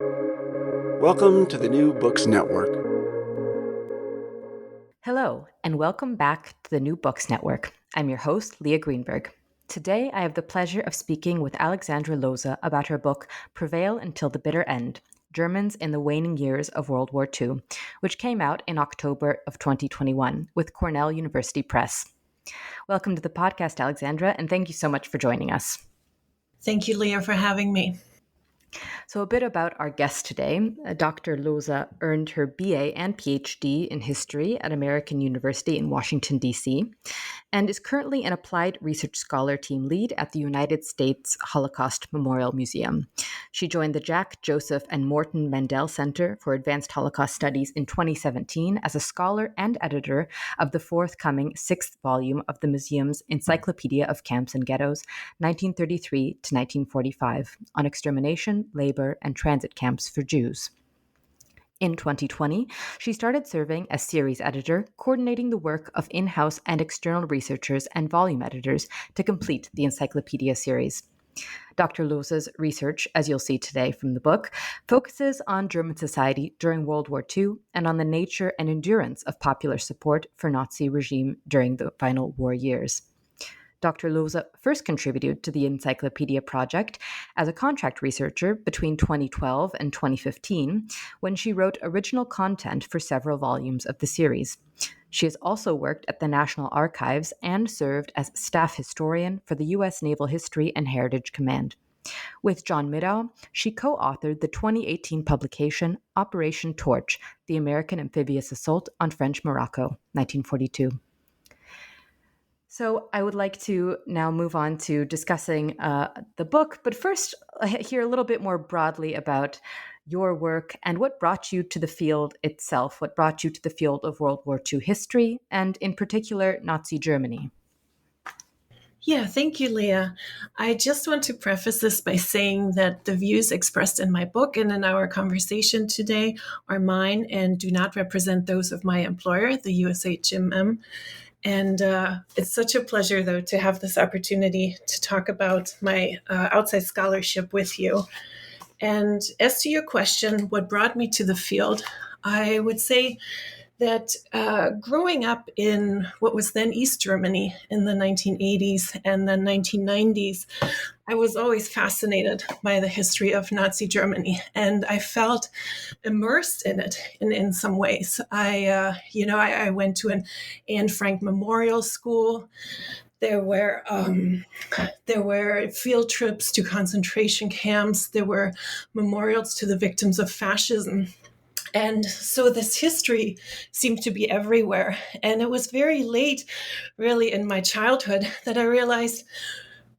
Welcome to the New Books Network. Hello, and welcome back to the New Books Network. I'm your host, Leah Greenberg. Today, I have the pleasure of speaking with Alexandra Lohse about her book, Prevail Until the Bitter End, Germans in the Waning Years of World War II, which came out in October of 2021 with Cornell University Press. Welcome to the podcast, Alexandra, and thank you so much for joining us. Thank you, Leah, for having me. So, a bit about our guest today. Dr. Lohse earned her BA and PhD in history at American University in Washington, D.C., and is currently an applied research scholar team lead at the United States Holocaust Memorial Museum. She joined the Jack, Joseph, and Morton Mendel Center for Advanced Holocaust Studies in 2017 as a scholar and editor of the forthcoming sixth volume of the museum's Encyclopedia of Camps and Ghettos, 1933 to 1945, on extermination, labor, and transit camps for Jews. In 2020, she started serving as series editor, coordinating the work of in-house and external researchers and volume editors to complete the encyclopedia series. Dr. Lohse's research, as you'll see today from the book, focuses on German society during World War II and on the nature and endurance of popular support for Nazi regime during the final war years. Dr. Lohse first contributed to the Encyclopedia Project as a contract researcher between 2012 and 2015, when she wrote original content for several volumes of the series. She has also worked at the National Archives and served as staff historian for the U.S. Naval History and Heritage Command. With John Middaugh, she co-authored the 2018 publication Operation Torch, the American Amphibious Assault on French Morocco, 1942. So I would like to now move on to discussing the book, but first hear a little bit more broadly about your work and what brought you to the field itself, what brought you to the field of World War II history, and in particular, Nazi Germany. Yeah, thank you, Leah. I just want to preface this by saying that the views expressed in my book and in our conversation today are mine and do not represent those of my employer, the USHMM. And it's such a pleasure, though, to have this opportunity to talk about my outside scholarship with you. And as to your question, what brought me to the field, I would say that growing up in what was then East Germany in the 1980s and then 1990s, I was always fascinated by the history of Nazi Germany, and I felt immersed in it in some ways. I went to an Anne Frank Memorial School. There were field trips to concentration camps. There were memorials to the victims of fascism. And so this history seemed to be everywhere. And it was very late, really, in my childhood that I realized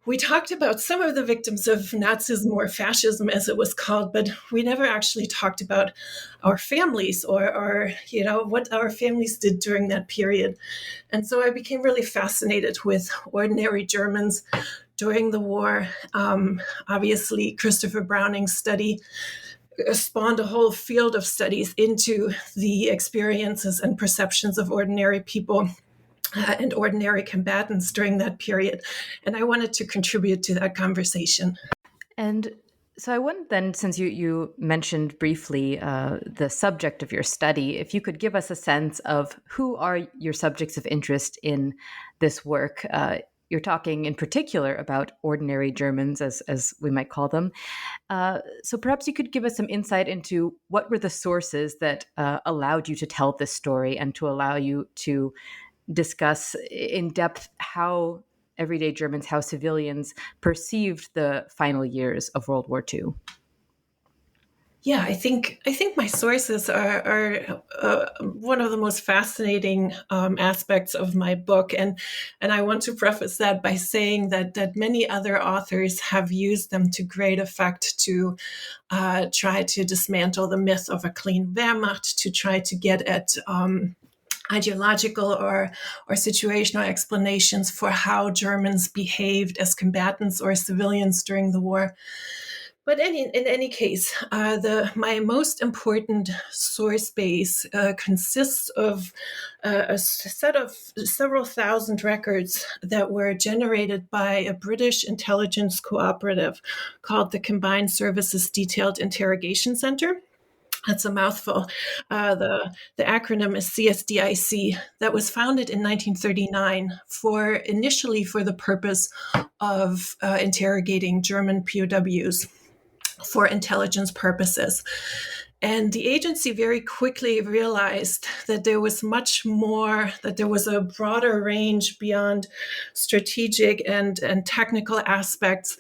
we talked about some of the victims of Nazism or fascism, as it was called, but we never actually talked about our families or what our families did during that period. And so I became really fascinated with ordinary Germans during the war. Obviously, Christopher Browning's study spawned a whole field of studies into the experiences and perceptions of ordinary people and ordinary combatants during that period. And I wanted to contribute to that conversation. And so I want then, since you mentioned briefly the subject of your study, if you could give us a sense of who are your subjects of interest in this work. You're talking in particular about ordinary Germans, as we might call them. So perhaps you could give us some insight into what were the sources that allowed you to tell this story and to allow you to discuss in depth how everyday Germans, how civilians perceived the final years of World War II. Yeah, I think my sources are one of the most fascinating aspects of my book, and I want to preface that by saying that many other authors have used them to great effect to try to dismantle the myth of a clean Wehrmacht, to try to get at ideological or situational explanations for how Germans behaved as combatants or civilians during the war. But in any case, my most important source base consists of a set of several thousand records that were generated by a British intelligence cooperative called the Combined Services Detailed Interrogation Center. That's a mouthful. The acronym is CSDIC. That was founded in 1939 initially for the purpose of interrogating German POWs for intelligence purposes. And the agency very quickly realized that there was much more, that there was a broader range beyond strategic and technical aspects,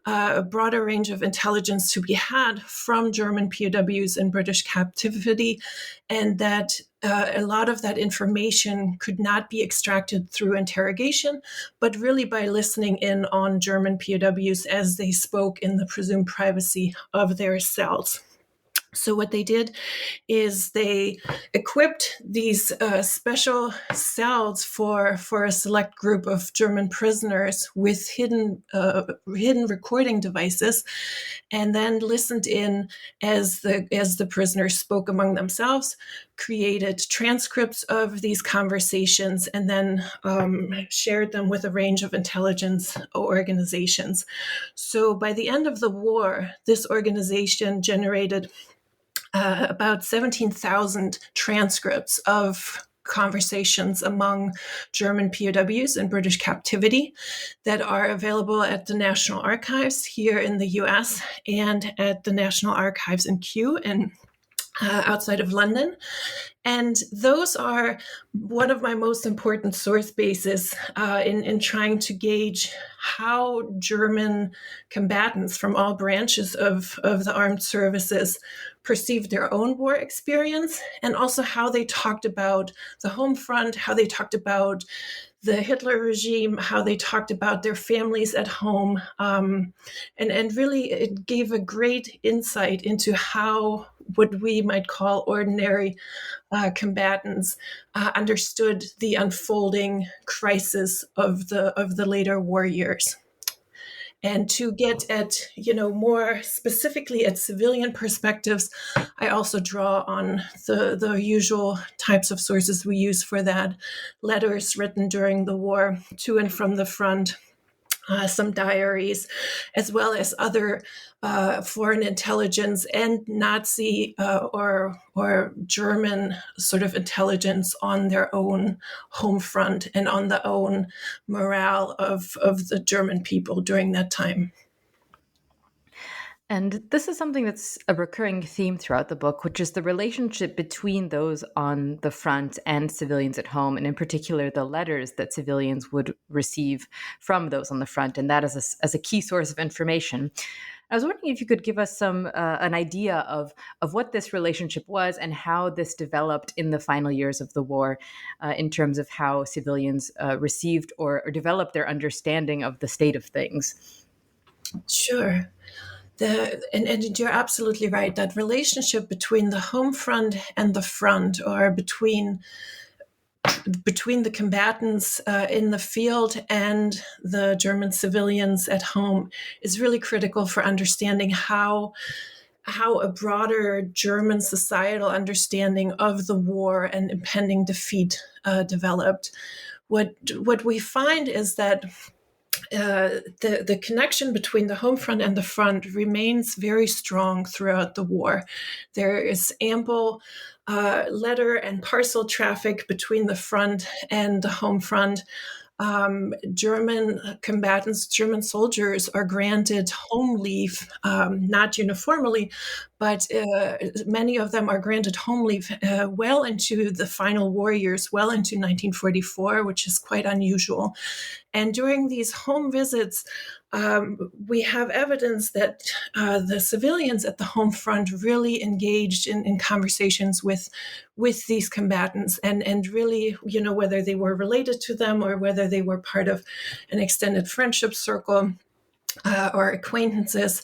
a broader range of intelligence to be had from German POWs in British captivity, and that a lot of that information could not be extracted through interrogation, but really by listening in on German POWs as they spoke in the presumed privacy of their cells. So what they did is they equipped these special cells for a select group of German prisoners with hidden recording devices, and then listened in as the prisoners spoke among themselves, created transcripts of these conversations, and then shared them with a range of intelligence organizations. So by the end of the war, this organization generated about 17,000 transcripts of conversations among German POWs in British captivity that are available at the National Archives here in the US and at the National Archives in Kew in outside of London. And those are one of my most important source bases in trying to gauge how German combatants from all branches of the armed services perceived their own war experience, and also how they talked about the home front, how they talked about the Hitler regime, how they talked about their families at home. And really it gave a great insight into how what we might call ordinary combatants understood the unfolding crisis of the later war years. And to get at, more specifically at civilian perspectives, I also draw on the usual types of sources we use for that: letters written during the war to and from the front, some diaries, as well as other foreign intelligence and Nazi or German sort of intelligence on their own home front and on the own morale of the German people during that time. And this is something that's a recurring theme throughout the book, which is the relationship between those on the front and civilians at home, and in particular, the letters that civilians would receive from those on the front, and that as a key source of information. I was wondering if you could give us an idea of what this relationship was and how this developed in the final years of the war, in terms of how civilians received or developed their understanding of the state of things. Sure. And you're absolutely right. That relationship between the home front and the front, or between the combatants in the field and the German civilians at home, is really critical for understanding how a broader German societal understanding of the war and impending defeat developed. What we find is that the connection between the home front and the front remains very strong throughout the war. There is ample letter and parcel traffic between the front and the home front. German combatants, German soldiers are granted home leave, not uniformly, but many of them are granted home leave well into the final war years, well into 1944, which is quite unusual. And during these home visits, we have evidence that the civilians at the home front really engaged in conversations with these combatants, and really, whether they were related to them or whether they were part of an extended friendship circle or acquaintances,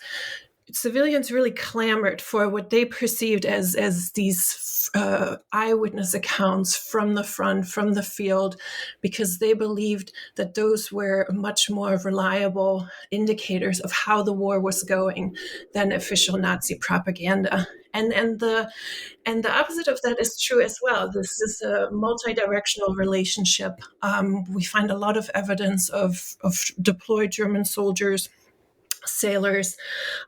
civilians really clamored for what they perceived as these eyewitness accounts from the front, from the field, because they believed that those were much more reliable indicators of how the war was going than official Nazi propaganda. And the opposite of that is true as well. This is a multi-directional relationship. We find a lot of evidence of deployed German soldiers, sailors,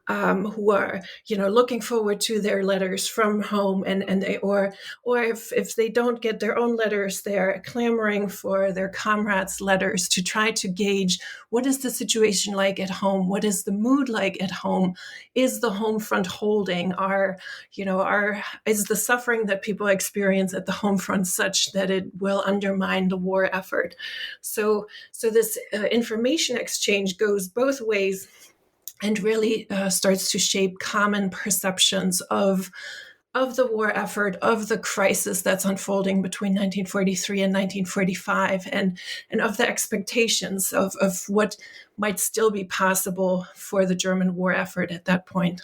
who are, looking forward to their letters from home, and they, or if they don't get their own letters, they're clamoring for their comrades' letters to try to gauge what is the situation like at home, what is the mood like at home, is the home front holding, is the suffering that people experience at the home front such that it will undermine the war effort. So this information exchange goes both ways, and really starts to shape common perceptions of the war effort, of the crisis that's unfolding between 1943 and 1945, and of the expectations of what might still be possible for the German war effort at that point.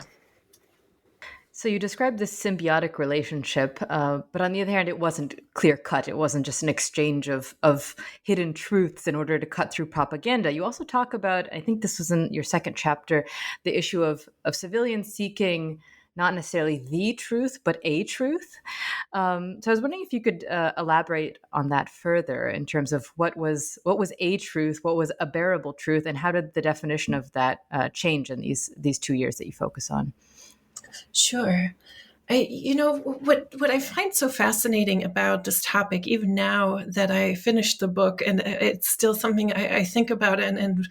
So you described this symbiotic relationship, but on the other hand, it wasn't clear cut. It wasn't just an exchange of hidden truths in order to cut through propaganda. You also talk about, I think this was in your second chapter, the issue of civilians seeking not necessarily the truth, but a truth. So I was wondering if you could elaborate on that further in terms of what was a truth, what was a bearable truth, and how did the definition of that change in these 2 years that you focus on? Sure. What I find so fascinating about this topic, even now that I finished the book, and it's still something I think about, and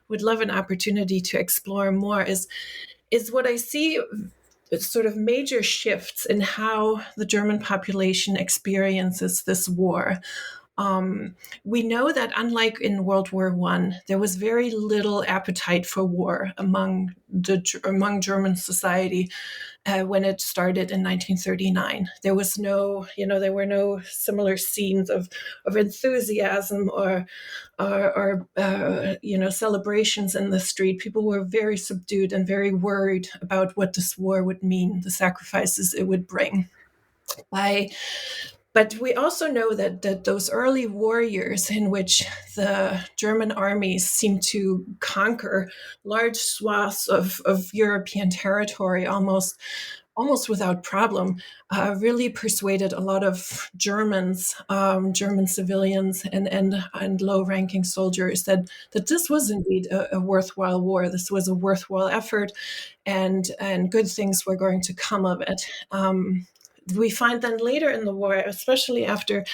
would love an opportunity to explore more, is what I see sort of major shifts in how the German population experiences this war. We know that unlike in World War I, there was very little appetite for war among German society when it started in 1939. There was there were no similar scenes of enthusiasm or celebrations in the street. People were very subdued and very worried about what this war would mean, the sacrifices it would bring. But we also know that those early war years, in which the German armies seemed to conquer large swaths of European territory almost without problem, really persuaded a lot of Germans, German civilians, and low-ranking soldiers that this was indeed a worthwhile war. This was a worthwhile effort, and good things were going to come of it. We find then later in the war, especially after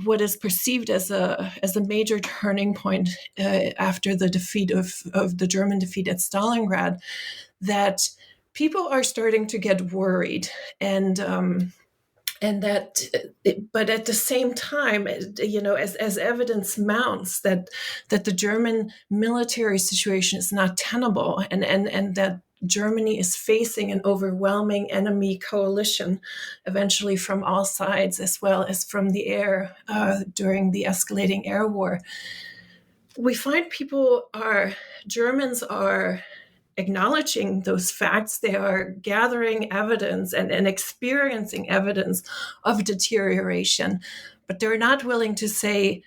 what is perceived as a major turning point after the defeat of the German defeat at Stalingrad, that people are starting to get worried, and that, but at the same time, as evidence mounts that the German military situation is not tenable, and that Germany is facing an overwhelming enemy coalition, eventually from all sides, as well as from the air during the escalating air war. We find Germans are acknowledging those facts. They are gathering evidence and experiencing evidence of deterioration, but they're not willing to say,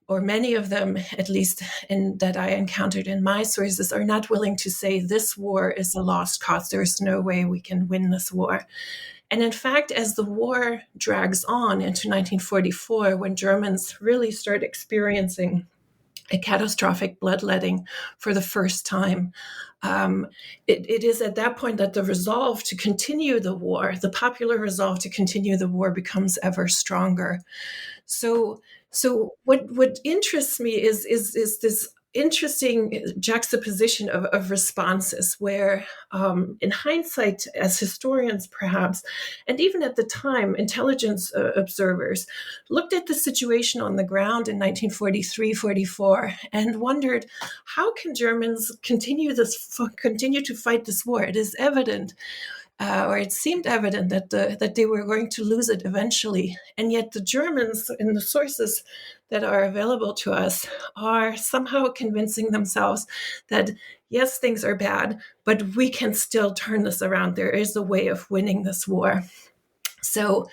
or many of them, at least that I encountered in my sources, are not willing to say this war is a lost cause. There's no way we can win this war. And in fact, as the war drags on into 1944, when Germans really start experiencing a catastrophic bloodletting for the first time, it is at that point that the resolve to continue the war, the popular resolve to continue the war, becomes ever stronger. So what interests me is this interesting juxtaposition of responses where, in hindsight, as historians perhaps, and even at the time, intelligence observers looked at the situation on the ground in 1943-44 and wondered, how can Germans continue to fight this war? It is evident or it seemed evident that they were going to lose it eventually. And yet the Germans, in the sources that are available to us, are somehow convincing themselves that, yes, things are bad, but we can still turn this around. There is a way of winning this war. So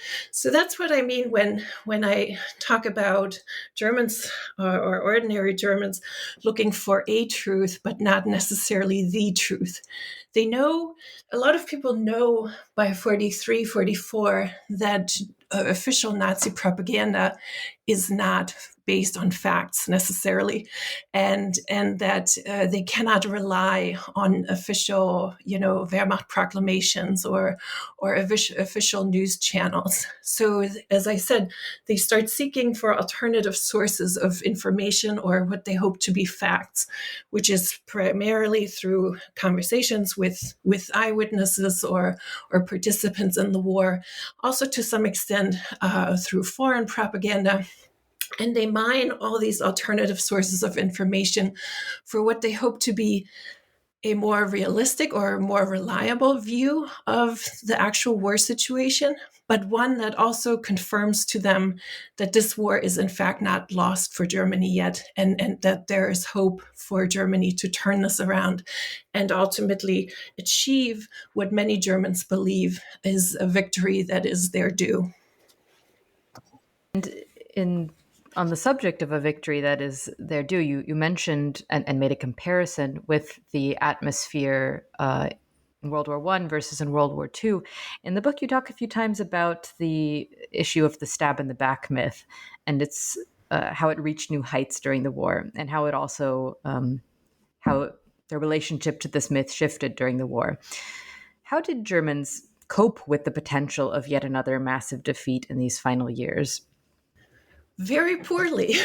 that's what I mean when I talk about Germans or ordinary Germans looking for a truth, but not necessarily the truth. They know, a lot of people know by 43, 44 that official Nazi propaganda is not based on facts necessarily, and that they cannot rely on official, Wehrmacht proclamations or official news channels. So, as I said, they start seeking for alternative sources of information or what they hope to be facts, which is primarily through conversations with eyewitnesses or participants in the war, also to some extent through foreign propaganda. And they mine all these alternative sources of information for what they hope to be a more realistic or more reliable view of the actual war situation, but one that also confirms to them that this war is in fact not lost for Germany yet, and that there is hope for Germany to turn this around and ultimately achieve what many Germans believe is a victory that is their due. On the subject of a victory that is their due, you mentioned and made a comparison with the atmosphere in World War I versus in World War II. In the book, you talk a few times about the issue of the stab in the back myth and its how it reached new heights during the war, and how it also how their relationship to this myth shifted during the war. How did Germans cope with the potential of yet another massive defeat in these final years? Very poorly.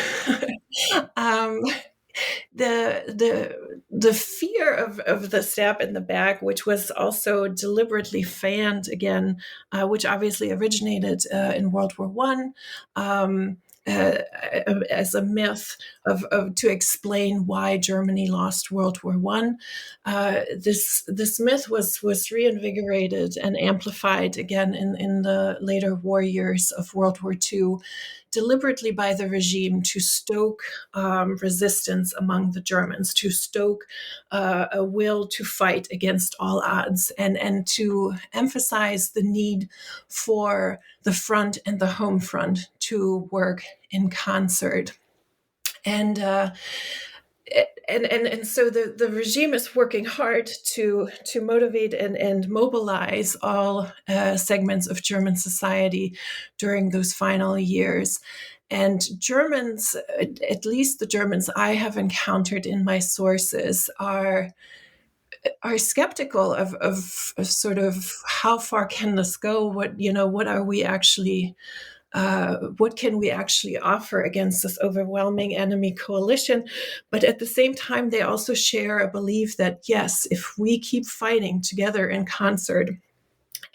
um, the fear of the stab in the back, which was also deliberately fanned again, which obviously originated in World War One. As a myth to explain why Germany lost World War One, this myth was reinvigorated and amplified again in the later war years of World War II, deliberately by the regime to stoke resistance among the Germans, to stoke a will to fight against all odds, and to emphasize the need for the front and the home front to work in concert. And so the regime is working hard to motivate and mobilize all segments of German society during those final years. And Germans, at least the Germans I have encountered in my sources, are skeptical of sort of how far can this go? What are we actually? What can we actually offer against this overwhelming enemy coalition? But at the same time, they also share a belief that, yes, if we keep fighting together in concert,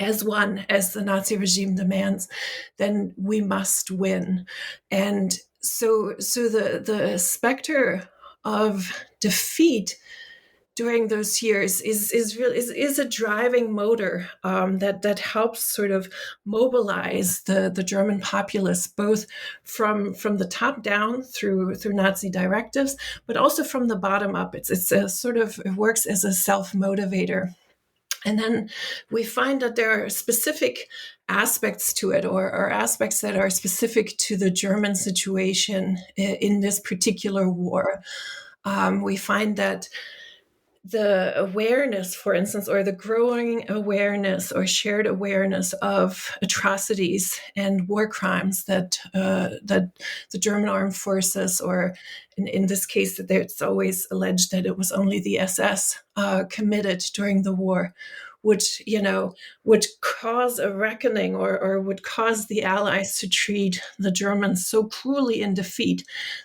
as one, as the Nazi regime demands, then we must win. And so the specter of defeat during those years is a driving motor that helps sort of mobilize the German populace, both from the top down through Nazi directives, but also from the bottom up. It's a sort of, it works as a self-motivator. And then we find that there are specific aspects to it, or aspects that are specific to the German situation in this particular war. We find that the awareness, for instance, or the growing awareness or shared awareness of atrocities and war crimes that the German armed forces, or in this case, it's always alleged that it was only the SS committed during the war, would cause a reckoning, or would cause the Allies to treat the Germans so cruelly in defeat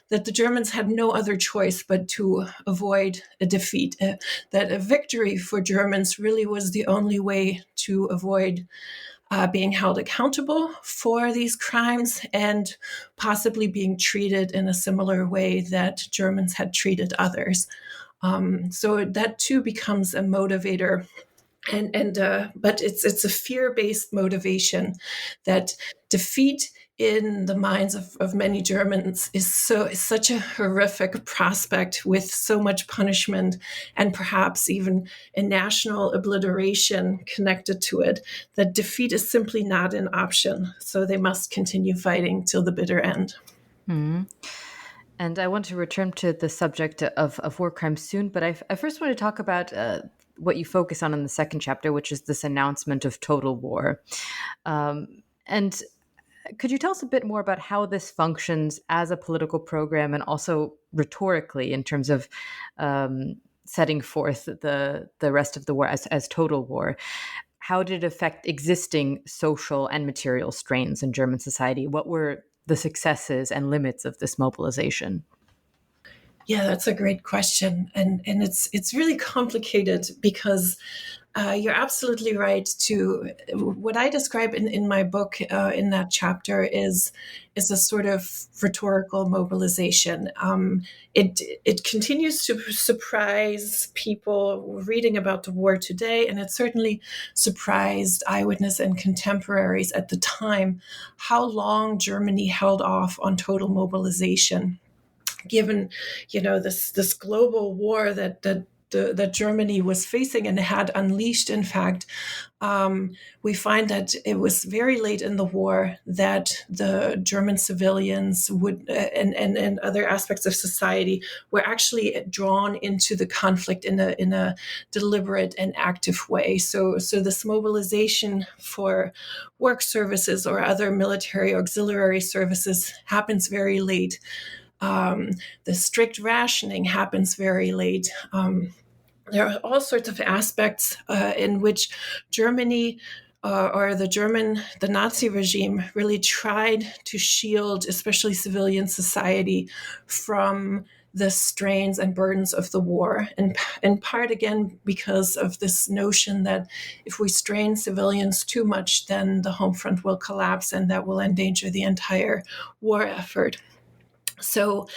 that the Germans had no other choice but to avoid a defeat. That a victory for Germans really was the only way to avoid being held accountable for these crimes and possibly being treated in a similar way that Germans had treated others. So that too becomes a motivator But it's a fear-based motivation that defeat in the minds of many Germans is such a horrific prospect with so much punishment and perhaps even a national obliteration connected to it, that defeat is simply not an option. So they must continue fighting till the bitter end. Mm-hmm. And I want to return to the subject of war crimes soon, but I first want to talk about what you focus on in the second chapter, which is this announcement of total war. And could you tell us a bit more about how this functions as a political program and also rhetorically in terms of setting forth the rest of the war as total war? How did it affect existing social and material strains in German society? What were the successes and limits of this mobilization? Yeah, that's a great question, and it's really complicated because you're absolutely right. To what I describe in my book in that chapter is a sort of rhetorical mobilization. It continues to surprise people reading about the war today, and it certainly surprised eyewitness and contemporaries at the time how long Germany held off on total mobilization, given this global war that Germany was facing and had unleashed. In fact, we find that it was very late in the war that the German civilians would and other aspects of society were actually drawn into the conflict in a deliberate and active way. So this mobilization for work services or other military auxiliary services happens very late. The strict rationing happens very late. There are all sorts of aspects in which Germany or the Nazi regime really tried to shield, especially civilian society, from the strains and burdens of the war, and in part, again, because of this notion that if we strain civilians too much, then the home front will collapse and that will endanger the entire war effort. So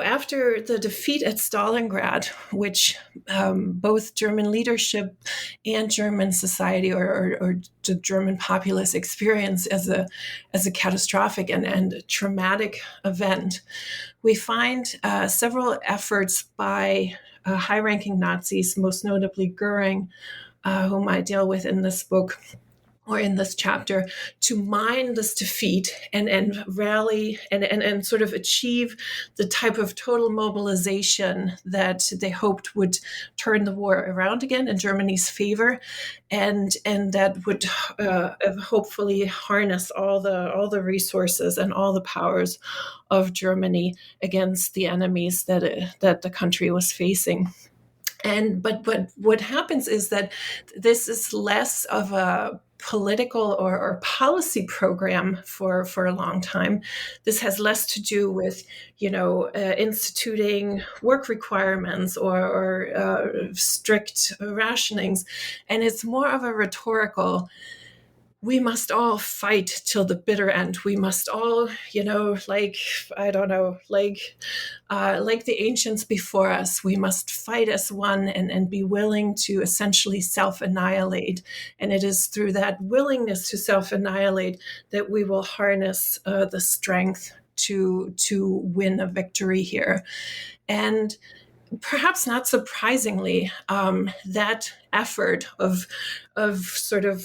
after the defeat at Stalingrad, which both German leadership and German society or the German populace experience as a catastrophic and traumatic event, we find several efforts by high-ranking Nazis, most notably Goering, whom I deal with in this book, or in this chapter, to mine this defeat and rally and sort of achieve the type of total mobilization that they hoped would turn the war around again in Germany's favor, and that would hopefully harness all the resources and all the powers of Germany against the enemies that the country was facing. But what happens is that this is less of a political or policy program for a long time. This has less to do with, instituting work requirements or strict rationings, and it's more of a rhetorical. We must all fight till the bitter end. We must all, like the ancients before us, we must fight as one and be willing to essentially self-annihilate. And it is through that willingness to self-annihilate that we will harness the strength to win a victory here. And perhaps not surprisingly, that effort of sort of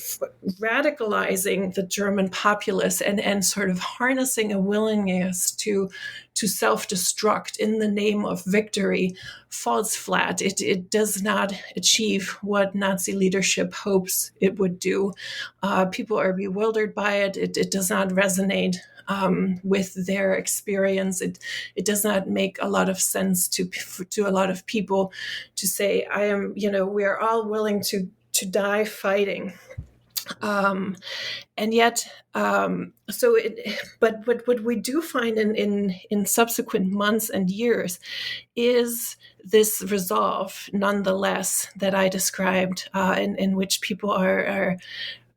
radicalizing the German populace and sort of harnessing a willingness to self-destruct in the name of victory falls flat. It does not achieve what Nazi leadership hopes it would do. People are bewildered by it. It does not resonate with their experience. It does not make a lot of sense to a lot of people to say, we are all willing to die fighting. And yet, but what we do find in subsequent months and years is this resolve, nonetheless, that I described, in which people are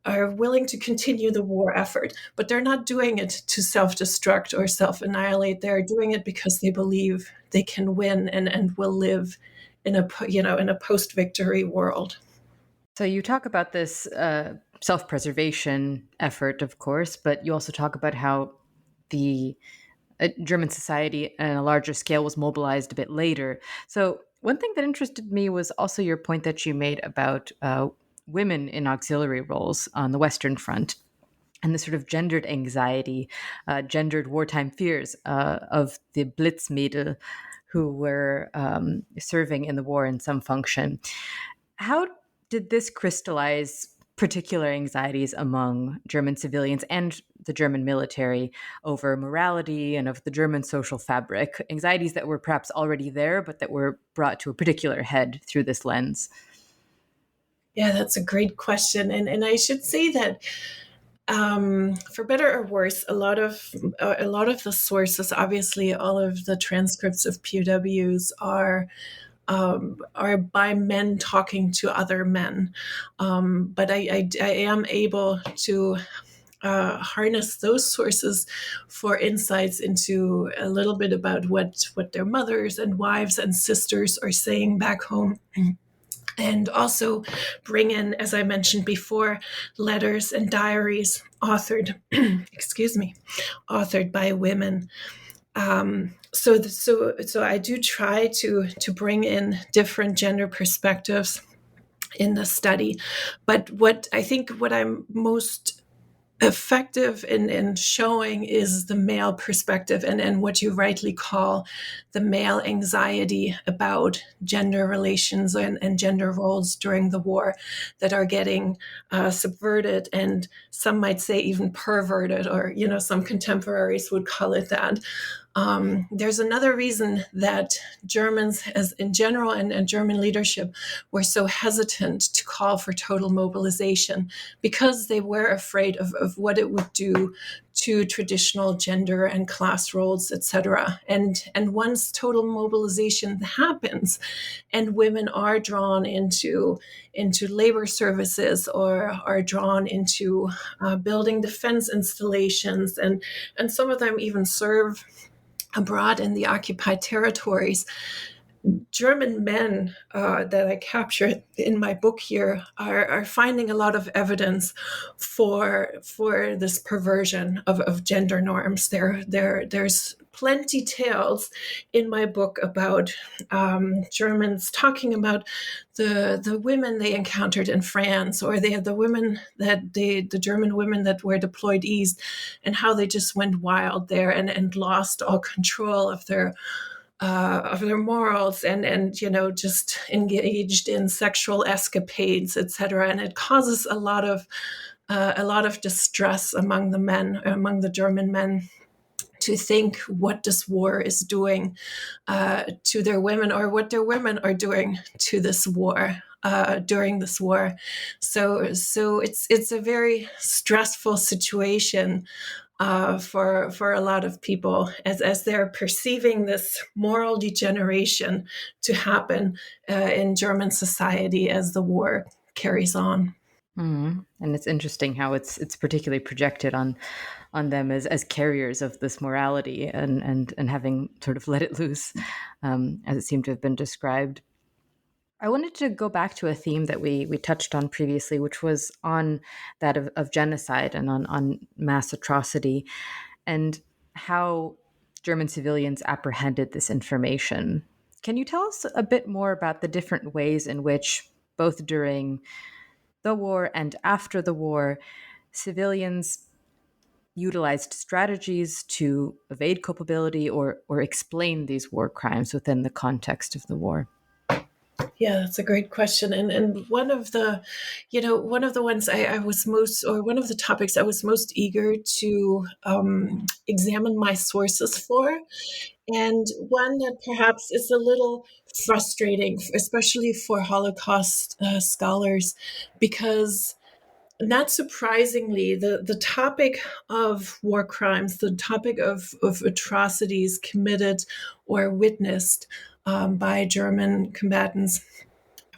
willing to continue the war effort, but they're not doing it to self-destruct or self-annihilate. They're doing it because they believe they can win and will live in a post-victory world. So you talk about this self-preservation effort, of course, but you also talk about how the German society on a larger scale was mobilized a bit later. So one thing that interested me was also your point that you made about women in auxiliary roles on the Western Front and the sort of gendered anxiety, gendered wartime fears of the Blitzmädel who were serving in the war in some function. How did this crystallize particular anxieties among German civilians and the German military over morality and of the German social fabric? Anxieties that were perhaps already there, but that were brought to a particular head through this lens. Yeah, that's a great question. And I should say that for better or worse, a lot of the sources, obviously, all of the transcripts of POWs are by men talking to other men. But I am able to harness those sources for insights into a little bit about what their mothers and wives and sisters are saying back home. And also bring in, as I mentioned before, letters and diaries authored, authored by women. So I do try to bring in different gender perspectives in the study. But what I'm most effective in showing is the male perspective and what you rightly call the male anxiety about gender relations and gender roles during the war that are getting subverted, and some might say even perverted, or some contemporaries would call it that. There's another reason that Germans, as in general, and German leadership were so hesitant to call for total mobilization, because they were afraid of what it would do to traditional gender and class roles, etc. And once total mobilization happens, and women are drawn into labor services, or are drawn into building defense installations, and some of them even serve abroad in the occupied territories, German men that I captured in my book here are finding a lot of evidence for this perversion of gender norms. There's plenty tales in my book about Germans talking about the women they encountered in France, or the women the German women that were deployed east, and how they just went wild there and lost all control of their morals, and just engaged in sexual escapades, etc. And it causes a lot of distress among the German men, to think what this war is doing to their women, or what their women are doing to this war. During this war, so it's a very stressful situation for a lot of people, as they're perceiving this moral degeneration to happen in German society as the war carries on. And it's interesting how it's particularly projected on them as carriers of this morality, and having sort of let it loose, as it seemed to have been described. I wanted to go back to a theme that we touched on previously, which was on that of genocide and on mass atrocity, and how German civilians apprehended this information. Can you tell us a bit more about the different ways in which, both during the war and after the war, civilians utilized strategies to evade culpability or explain these war crimes within the context of the war? Yeah, that's a great question. And one of the, one of the ones I was most, or one of the topics I was most eager to examine my sources for, and one that perhaps is a little frustrating, especially for Holocaust scholars, because not surprisingly, the topic of war crimes, the topic of atrocities committed or witnessed by German combatants,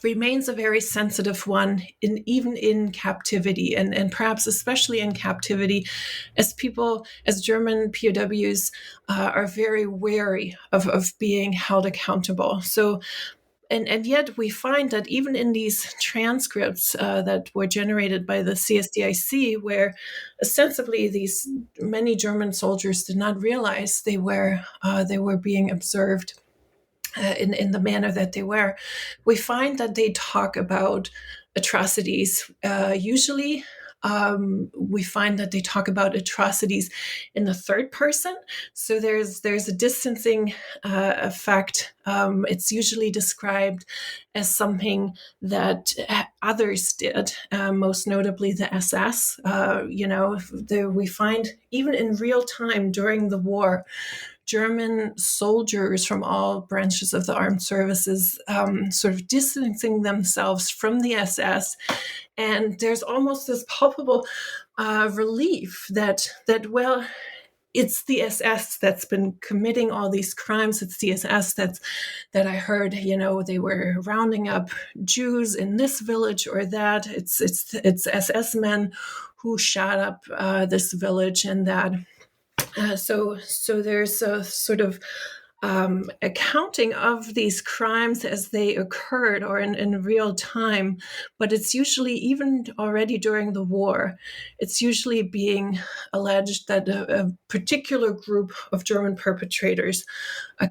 remains a very sensitive one, even in captivity, and perhaps especially in captivity, as German POWs are very wary of being held accountable. So And yet we find that even in these transcripts that were generated by the CSDIC, where ostensibly these many German soldiers did not realize they were being observed in the manner that they were, we find that they talk about atrocities. Usually, we find that they talk about atrocities in the third person. So there's a distancing effect. It's usually described as something that others did, most notably the SS. We find even in real time during the war, German soldiers from all branches of the armed services sort of distancing themselves from the SS. And there's almost this palpable relief that well, it's the SS that's been committing all these crimes. It's the SS that I heard, they were rounding up Jews in this village or that. It's SS men who shot up this village and that. So there's a sort of accounting of these crimes as they occurred or in real time, but it's usually, even already during the war, it's usually being alleged that a particular group of German perpetrators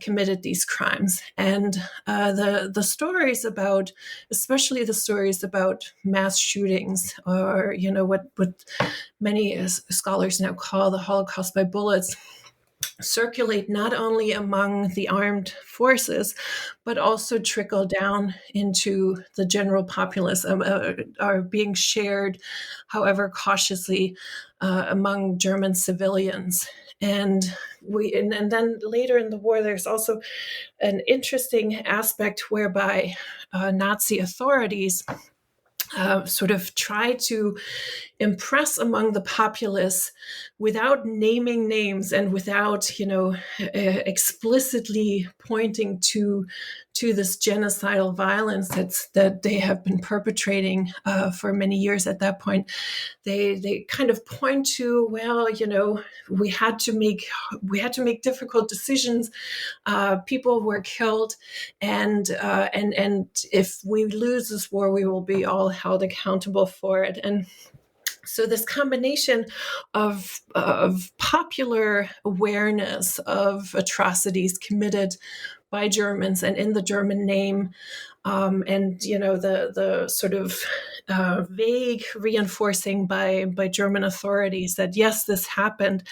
committed these crimes. And the stories about, especially the stories about mass shootings, or what many scholars now call the Holocaust by bullets, circulate not only among the armed forces, but also trickle down into the general populace, are being shared, however cautiously, among German civilians. And then later in the war, there's also an interesting aspect whereby Nazi authorities sort of try to impress among the populace without naming names and without, explicitly pointing to this genocidal violence that they have been perpetrating for many years. At that point, they kind of point to, well, we had to make difficult decisions. People were killed, and if we lose this war, we will be all held accountable for it. And so this combination of popular awareness of atrocities committed by Germans and in the German name, and the sort of vague reinforcing by German authorities that yes, this happened,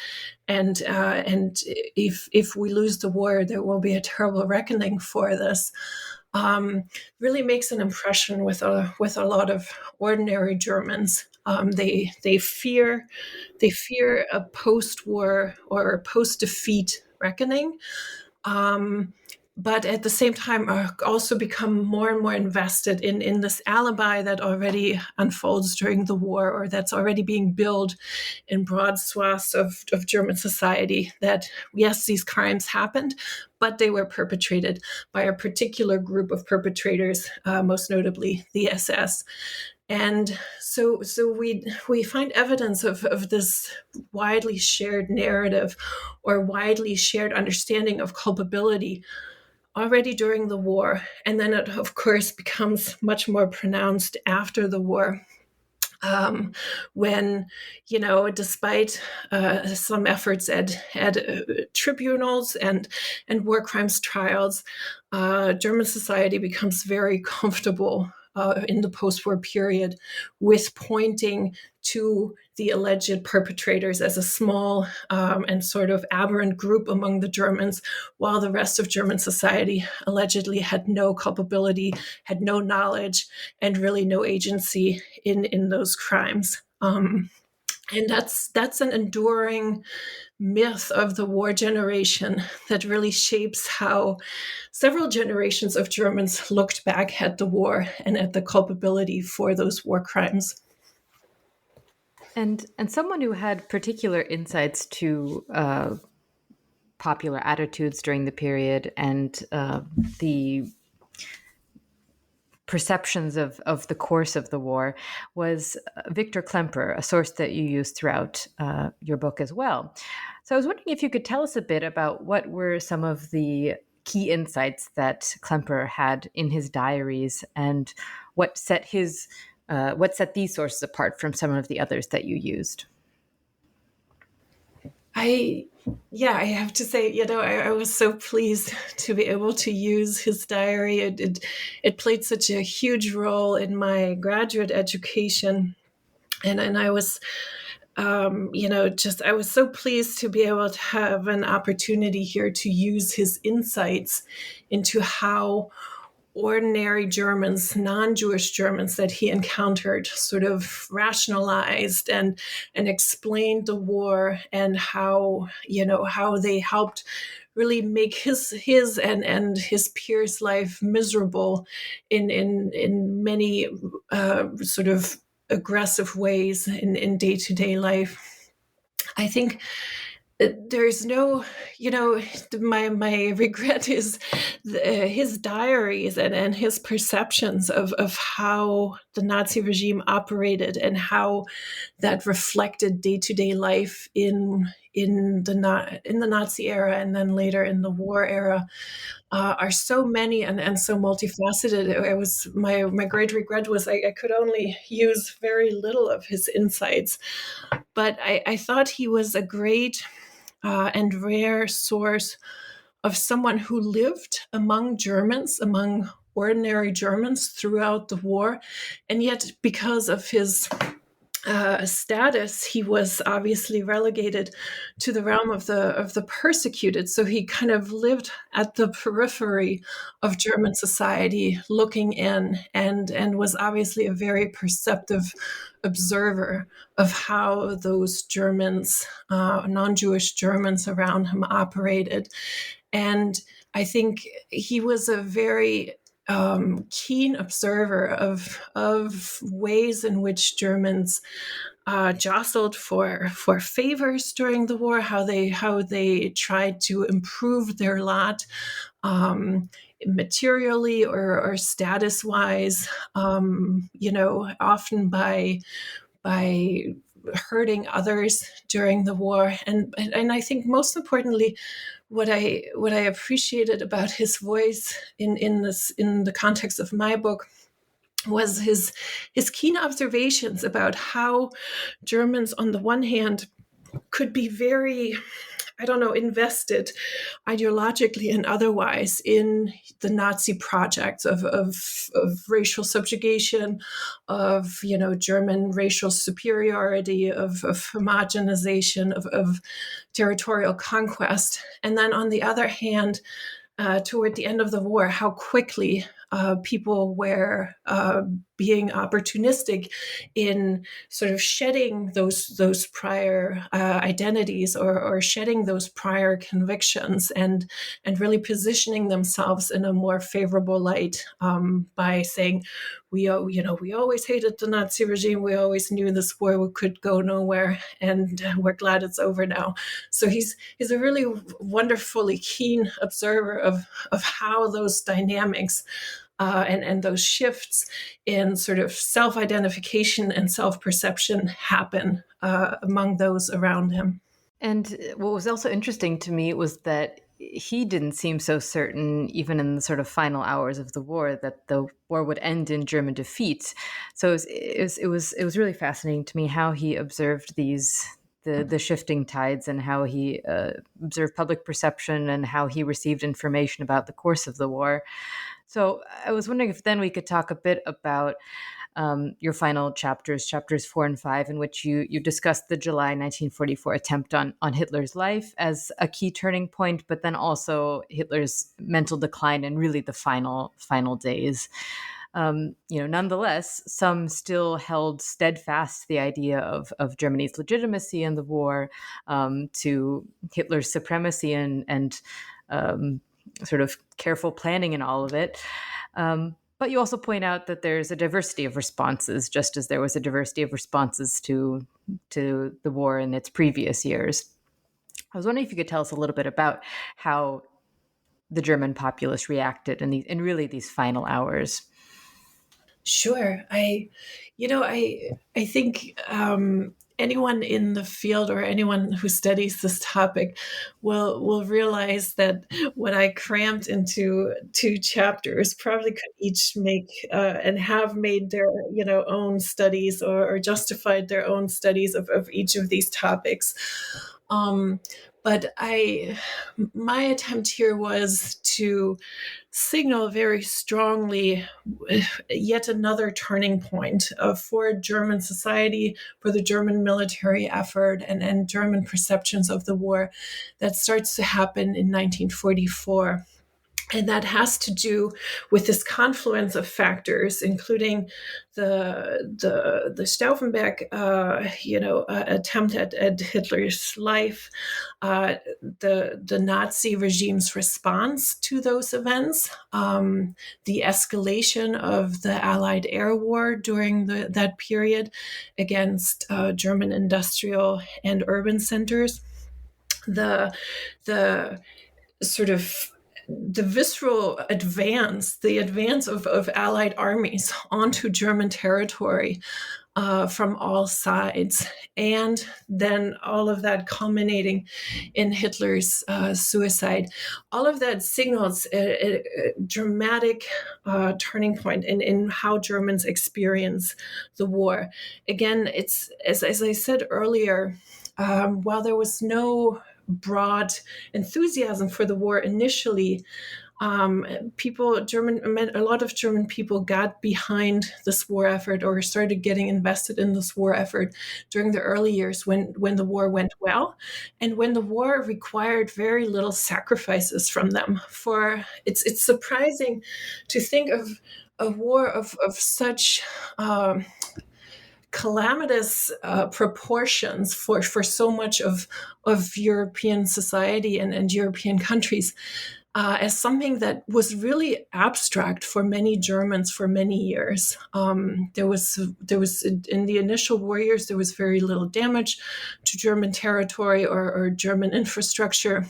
and if we lose the war, there will be a terrible reckoning for this. Really makes an impression with a lot of ordinary Germans. They fear a post-war or post-defeat reckoning. But at the same time also become more and more invested in this alibi that already unfolds during the war, or that's already being built in broad swaths of German society, that yes, these crimes happened, but they were perpetrated by a particular group of perpetrators, most notably the SS. And so we find evidence of this widely shared narrative or widely shared understanding of culpability already during the war. And then it, of course, becomes much more pronounced after the war. When, despite some efforts at tribunals and war crimes trials, German society becomes very comfortable in the post-war period with pointing to the alleged perpetrators as a small and sort of aberrant group among the Germans, while the rest of German society allegedly had no culpability, had no knowledge, and really no agency in those crimes. And that's an enduring myth of the war generation that really shapes how several generations of Germans looked back at the war and at the culpability for those war crimes. And someone who had particular insights to popular attitudes during the period and the perceptions of the course of the war was Victor Klemperer, a source that you used throughout your book as well. So I was wondering if you could tell us a bit about what were some of the key insights that Klemperer had in his diaries, and what set these sources apart from some of the others that you used? I have to say, I was so pleased to be able to use his diary. It played such a huge role in my graduate education, and I was, I was so pleased to be able to have an opportunity here to use his insights into how ordinary Germans, non-Jewish Germans that he encountered, sort of rationalized and explained the war, and how they helped really make his and his peers' life miserable in many sort of aggressive ways in day-to-day life. I think there's no, my regret is his diaries and his perceptions of how the Nazi regime operated, and how that reflected day-to-day life in the Nazi era, and then later in the war era, are so many and so multifaceted. It was my great regret was I could only use very little of his insights, but I thought he was a great and rare source of someone who lived among Germans, among ordinary Germans throughout the war. And yet, because of his status, he was obviously relegated to the realm of the persecuted. So he kind of lived at the periphery of German society, looking in, and was obviously a very perceptive observer of how those Germans, non-Jewish Germans around him, operated. And I think he was a very keen observer of ways in which Germans jostled for favors during the war, how they tried to improve their lot, materially or status wise, often by hurting others during the war. And I think most importantly, what I appreciated about his voice in the context of my book was his keen observations about how Germans, on the one hand, could be very, invested ideologically and otherwise in the Nazi projects of racial subjugation, of German racial superiority, of homogenization, of territorial conquest, and then on the other hand, toward the end of the war, how quickly people were being opportunistic in sort of shedding those prior identities, or shedding those prior convictions, and really positioning themselves in a more favorable light, by saying, we always hated the Nazi regime. We always knew this war could go nowhere, and we're glad it's over now. So he's a really wonderfully keen observer of how those dynamics and those shifts in sort of self-identification and self-perception happen among those around him. And what was also interesting to me was that he didn't seem so certain, even in the sort of final hours of the war, that the war would end in German defeat. So it was really fascinating to me how he observed the shifting tides, and how he observed public perception, and how he received information about the course of the war. So I was wondering if then we could talk a bit about your final chapters 4 and 5, in which you discussed the July 1944 attempt on Hitler's life as a key turning point, but then also Hitler's mental decline and really the final days. Nonetheless, some still held steadfast to the idea of Germany's legitimacy in the war, to Hitler's supremacy and sort of careful planning in all of it. But you also point out that there's a diversity of responses, just as there was a diversity of responses to the war in its previous years. I was wondering if you could tell us a little bit about how the German populace reacted in really these final hours. Sure. I think anyone in the field or anyone who studies this topic will realize that what I crammed into 2 chapters probably could each make and have made their own studies or justified their own studies of each of these topics. But my attempt here was to signal very strongly yet another turning point for German society, for the German military effort, and German perceptions of the war that starts to happen in 1944. And that has to do with this confluence of factors, including the Stauffenberg, attempt at Hitler's life, the Nazi regime's response to those events, the escalation of the Allied air war during that period against German industrial and urban centers, the sort of the visceral advance, the advance of Allied armies onto German territory from all sides, and then all of that culminating in Hitler's suicide. All of that signals a dramatic turning point in how Germans experience the war. Again, it's as I said earlier, while there was no broad enthusiasm for the war initially, a lot of German people got behind this war effort or started getting invested in this war effort during the early years when the war went well, and when the war required very little sacrifices from them. It's surprising to think of a war of such calamitous proportions for so much of European society and European countries as something that was really abstract for many Germans for many years. There was in the initial war years, there was very little damage to German territory or German infrastructure.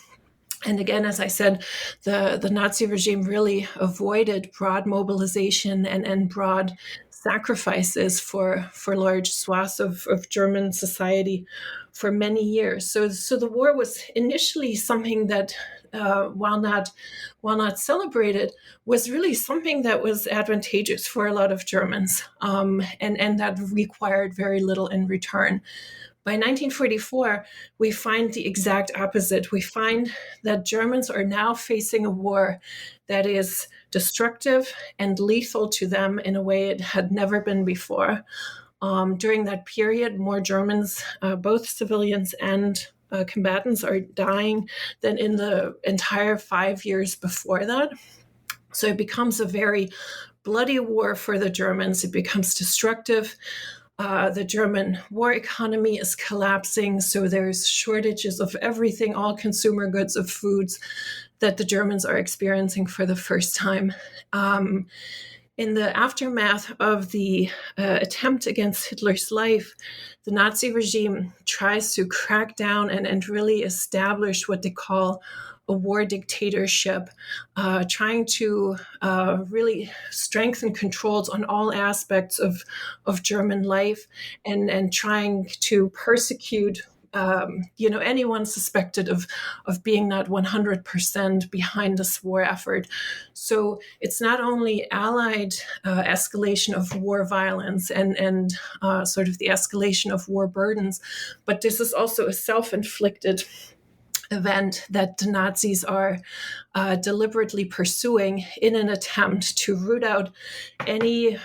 And again, as I said, the Nazi regime really avoided broad mobilization and broad sacrifices for large swaths of German society for many years. So the war was initially something that, while not celebrated, was really something that was advantageous for a lot of Germans, and that required very little in return. By 1944, we find the exact opposite. We find that Germans are now facing a war that is destructive and lethal to them in a way it had never been before. During that period, more Germans, both civilians and combatants, are dying than in the entire 5 years before that. So it becomes a very bloody war for the Germans. It becomes destructive. The German war economy is collapsing, so there's shortages of everything, all consumer goods, of foods that the Germans are experiencing for the first time. In the aftermath of the attempt against Hitler's life, the Nazi regime tries to crack down and really establish what they call a war dictatorship, trying to really strengthen controls on all aspects of German life, and trying to persecute anyone suspected of being not 100% behind this war effort. So it's not only Allied escalation of war violence and sort of the escalation of war burdens, but this is also a self-inflicted event that the Nazis are deliberately pursuing in an attempt to root out any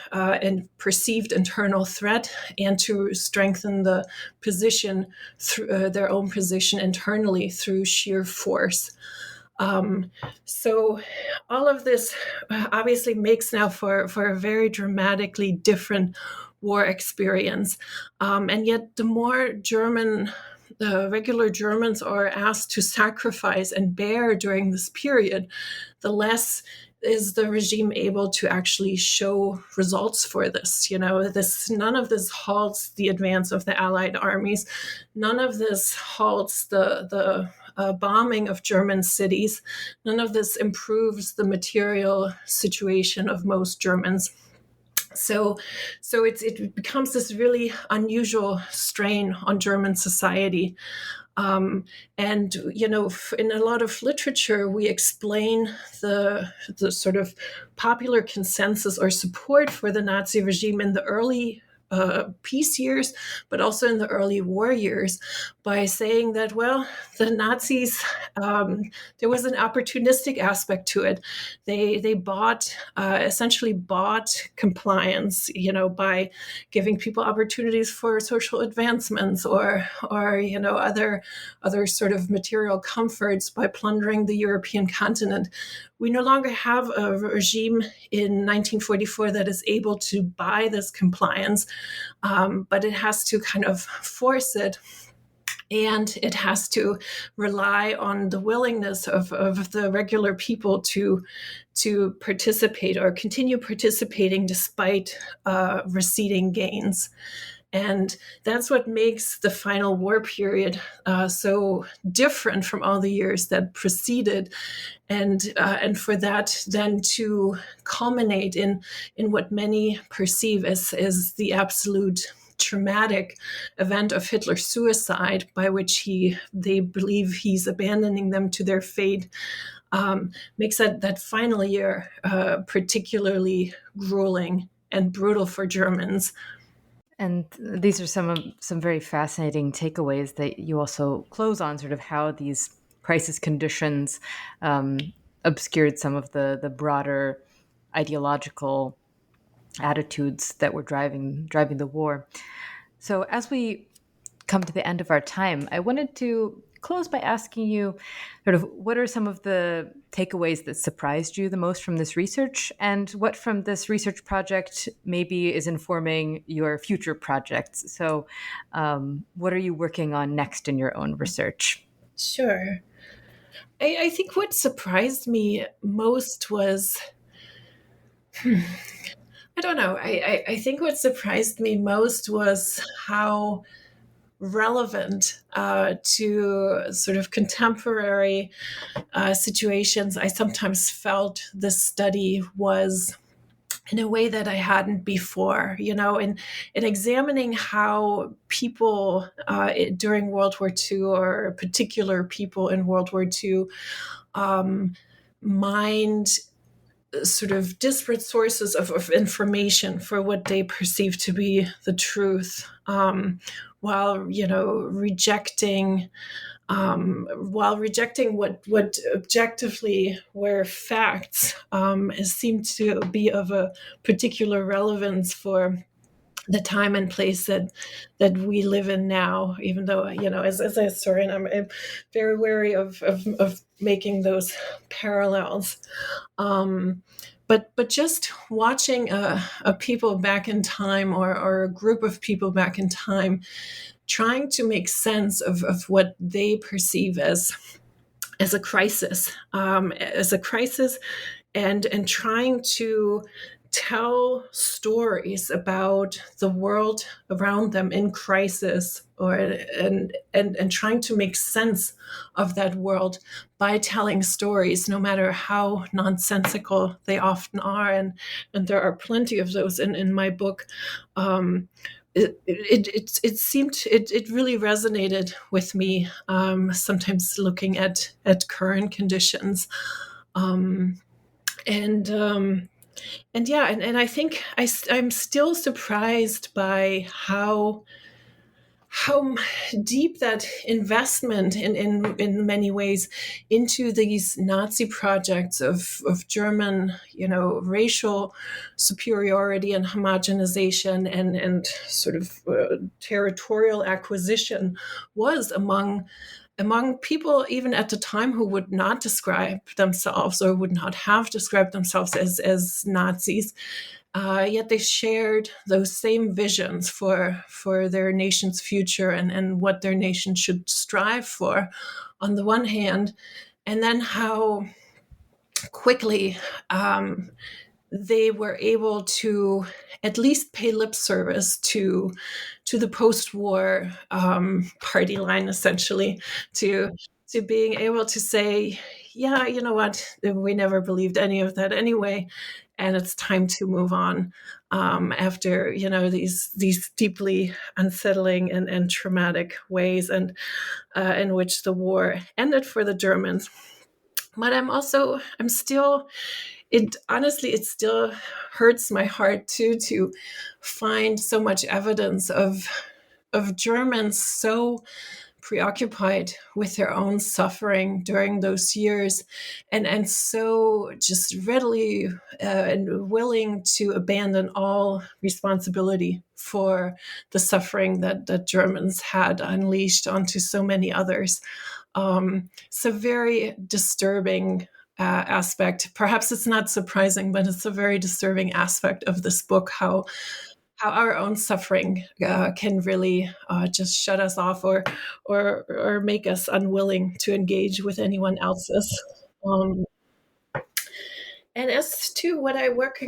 perceived internal threat and to strengthen the position, their own position internally, through sheer force. So all of this obviously makes now for a very dramatically different war experience. And yet the more the regular Germans are asked to sacrifice and bear during this period, the less is the regime able to actually show results for this. None of this halts the advance of the Allied armies. None of this halts the bombing of German cities. None of this improves the material situation of most Germans. So it becomes this really unusual strain on German society. And in a lot of literature, we explain the sort of popular consensus or support for the Nazi regime in the early peace years, but also in the early war years, by saying that, well, the Nazis, there was an opportunistic aspect to it. They essentially bought compliance, by giving people opportunities for social advancements or other sort of material comforts by plundering the European continent. We no longer have a regime in 1944 that is able to buy this compliance, but it has to kind of force it. And it has to rely on the willingness of the regular people to participate or continue participating despite receding gains. And that's what makes the final war period so different from all the years that preceded, and for that then to culminate in what many perceive as the absolute traumatic event of Hitler's suicide, by which they believe he's abandoning them to their fate, makes that final year particularly grueling and brutal for Germans. And these are some very fascinating takeaways that you also close on, sort of how these crisis conditions obscured some of the broader ideological attitudes that were driving the war. So as we come to the end of our time, I wanted to close by asking you sort of what are some of the takeaways that surprised you the most from this research, and what from this research project maybe is informing your future projects. So what are you working on next in your own research? Sure. I think what surprised me most was, I don't know, I think what surprised me most was how relevant to sort of contemporary situations I sometimes felt this study was, in a way that I hadn't before, in examining how people during World War II, or particular people in World War II, mined sort of disparate sources of information for what they perceive to be the truth, while rejecting what objectively were facts, seemed to be of a particular relevance for the time and place that we live in now. Even though, as a historian, I'm very wary of making those parallels. But just watching a people back in time, or a group of people back in time, trying to make sense of what they perceive as a crisis, and trying to tell stories about the world around them in crisis, and trying to make sense of that world by telling stories, no matter how nonsensical they often are, and there are plenty of those in my book. It really resonated with me, sometimes looking at current conditions, and yeah, and I think I'm still surprised by how deep that investment in many ways into these Nazi projects of German, racial superiority and homogenization, and sort of territorial acquisition was among people even at the time who would not describe themselves, or would not have described themselves as Nazis. Yet they shared those same visions for their nation's future, and what their nation should strive for, on the one hand, and then how quickly they were able to at least pay lip service to the post-war party line, essentially, to being able to say, yeah, you know what, we never believed any of that anyway. and it's time to move on after these deeply unsettling and traumatic ways and in which the war ended for the Germans. But I'm still, it still hurts my heart too to find so much evidence of Germans so preoccupied with their own suffering during those years, and so just readily and willing to abandon all responsibility for the suffering that Germans had unleashed onto so many others. It's a very disturbing aspect. Perhaps it's not surprising, but it's a very disturbing aspect of this book, how our own suffering can really just shut us off or make us unwilling to engage with anyone else's. Um, and as to what I work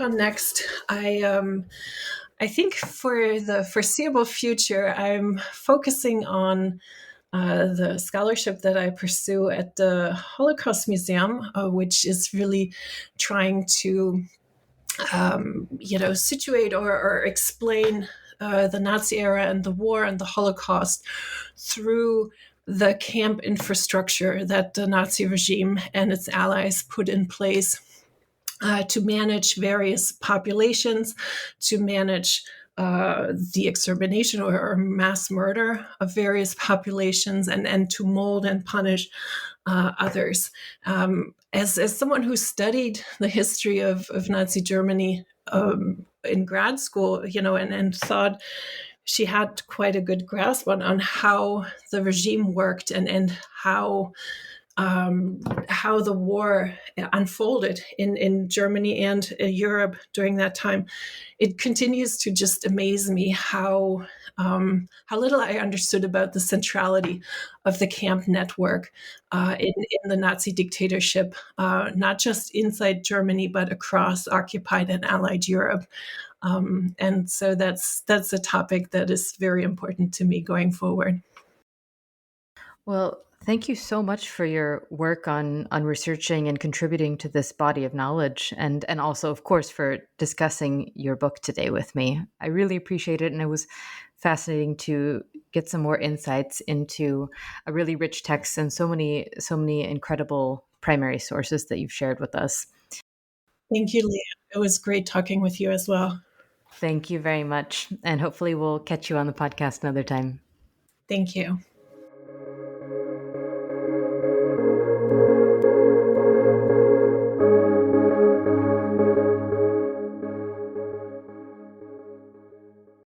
on next, I think for the foreseeable future, I'm focusing on the scholarship that I pursue at the Holocaust Museum, which is really trying to situate or explain the Nazi era and the war and the Holocaust through the camp infrastructure that the Nazi regime and its allies put in place to manage various populations, to manage the extermination or mass murder of various populations, and to mold and punish others. As someone who studied the history of Nazi Germany in grad school, and thought she had quite a good grasp on how the regime worked and how the war unfolded in Germany and Europe during that time. It continues to just amaze me how little I understood about the centrality of the camp network in the Nazi dictatorship, not just inside Germany, but across occupied and allied Europe. And so that's a topic that is very important to me going forward. Well, thank you so much for your work on researching and contributing to this body of knowledge, and also, of course, for discussing your book today with me. I really appreciate it, and it was fascinating to get some more insights into a really rich text and so many incredible primary sources that you've shared with us. Thank you, Leah. It was great talking with you as well. Thank you very much, and hopefully we'll catch you on the podcast another time. Thank you.